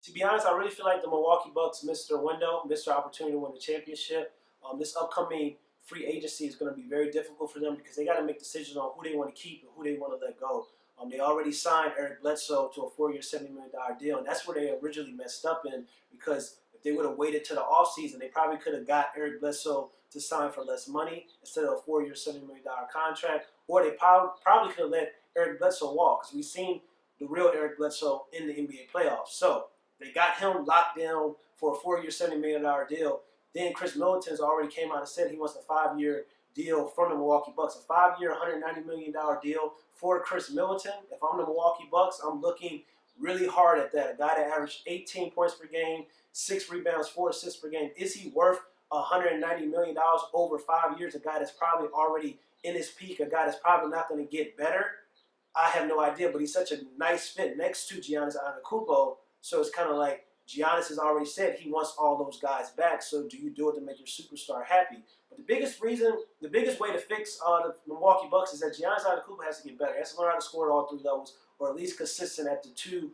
To be honest, I really feel like the Milwaukee Bucks missed their window, missed their opportunity to win the championship. This upcoming free agency is going to be very difficult for them because they got to make decisions on who they want to keep and who they want to let go. They already signed Eric Bledsoe to a 4-year, $70 million deal, and that's where they originally messed up in because if they would have waited to the offseason, they probably could have got Eric Bledsoe to sign for less money instead of a 4-year, $70 million contract, or they probably could have let Eric Bledsoe walk because we've seen the real Eric Bledsoe in the NBA playoffs. So they got him locked down for a 4-year, $70 million deal. Then Khris Middleton's already came out and said he wants a 5-year deal from the Milwaukee Bucks, a 5-year, $190 million deal for Khris Middleton. If I'm the Milwaukee Bucks, I'm looking really hard at that. A guy that averaged 18 points per game, 6 rebounds, 4 assists per game. Is he worth $190 million over 5 years? A guy that's probably already in his peak, a guy that's probably not going to get better? I have no idea, but he's such a nice fit next to Giannis Antetokounmpo. So it's kind of like Giannis has already said he wants all those guys back. So do you do it to make your superstar happy? But the biggest way to fix the Milwaukee Bucks is that Giannis Antetokounmpo has to get better. He has to learn how to score at all 3 levels, or at least consistent at the two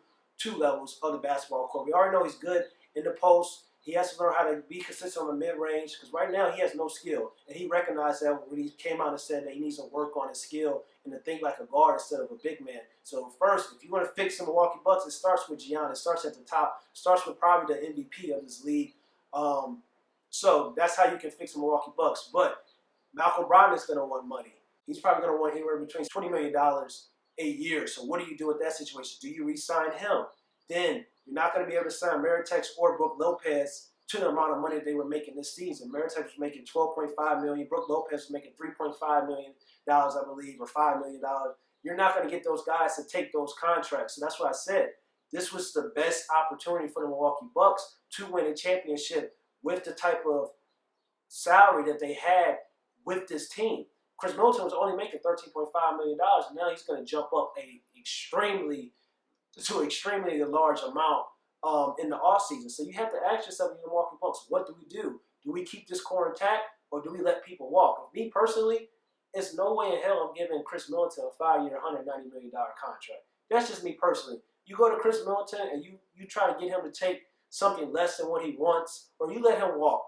levels of the basketball court. We already know he's good in the post. He has to learn how to be consistent on the mid-range because right now he has no skill. And he recognized that when he came out and said that he needs to work on his skill and to think like a guard instead of a big man. So first, if you want to fix the Milwaukee Bucks, it starts with Giannis. It starts at the top. It starts with probably the MVP of this league. So that's how you can fix the Milwaukee Bucks. But Malcolm Brogdon's going to want money. He's probably going to want anywhere between $20 million a year. So what do you do with that situation? Do you re-sign him? Then you're not going to be able to sign Meritex or Brook Lopez to the amount of money they were making this season. Meritex was making $12.5 million. Brook Lopez was making $3.5 million, I believe, or $5 million. You're not going to get those guys to take those contracts. So that's why I said this was the best opportunity for the Milwaukee Bucks to win a championship with the type of salary that they had with this team. Khris Middleton was only making $13.5 million, and now he's going to jump up to an extremely large amount in the offseason. So you have to ask yourself in the Milwaukee Bucks, what do we do? Do we keep this core intact, or do we let people walk? Me personally, there's no way in hell I'm giving Khris Middleton a 5-year, $190 million contract. That's just me personally. You go to Khris Middleton and you try to get him to take something less than what he wants, or you let him walk.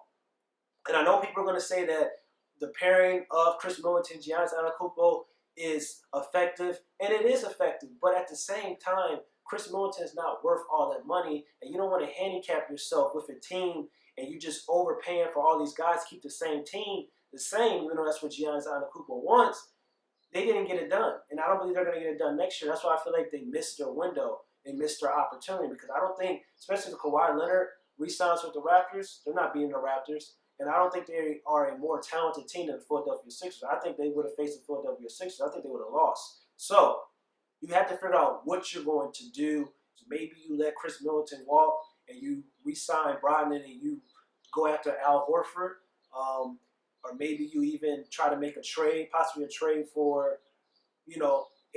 And I know people are going to say that the pairing of Khris Middleton and Giannis Antetokounmpo is effective, and it is effective. But at the same time, Khris Middleton is not worth all that money, and you don't want to handicap yourself with a team and you just overpaying for all these guys to keep the same team the same, even though that's what Giannis Antetokounmpo wants. They didn't get it done, and I don't believe they're going to get it done next year. That's why I feel like they missed their window. They missed their opportunity because I don't think, especially if Kawhi Leonard re-signs with the Raptors, they're not beating the Raptors. And I don't think they are a more talented team than the Philadelphia Sixers. I think they would have faced the Philadelphia Sixers. I think they would have lost. So you have to figure out what you're going to do. So maybe you let Khris Middleton walk and you re-sign Brogdon and you go after Al Horford. Or maybe you even try to make a trade, possibly a trade for,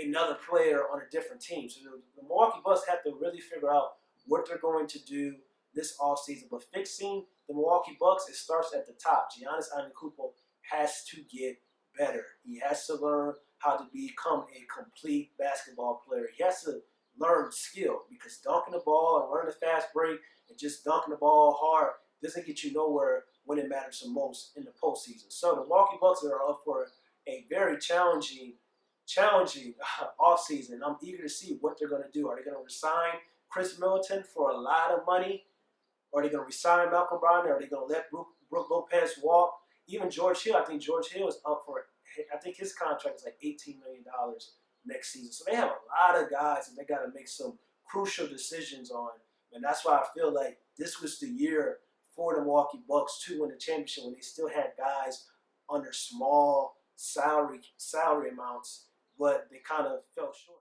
another player on a different team. So the Milwaukee Bucks have to really figure out what they're going to do this offseason. But fixing the Milwaukee Bucks, it starts at the top. Giannis Antetokounmpo has to get better. He has to learn how to become a complete basketball player. He has to learn skill because dunking the ball and learning the fast break and just dunking the ball hard doesn't get you nowhere when it matters the most in the postseason. So the Milwaukee Bucks are up for a very challenging offseason. I'm eager to see what they're going to do. Are they going to resign Khris Middleton for a lot of money? Are they going to resign Malcolm Brogdon? Are they going to let Brook Lopez walk? Even George Hill, I think George Hill is up for it. I think his contract is like $18 million next season. So they have a lot of guys that they got to make some crucial decisions on. And that's why I feel like this was the year for the Milwaukee Bucks to win the championship when they still had guys under small salary amounts, but they kind of fell short.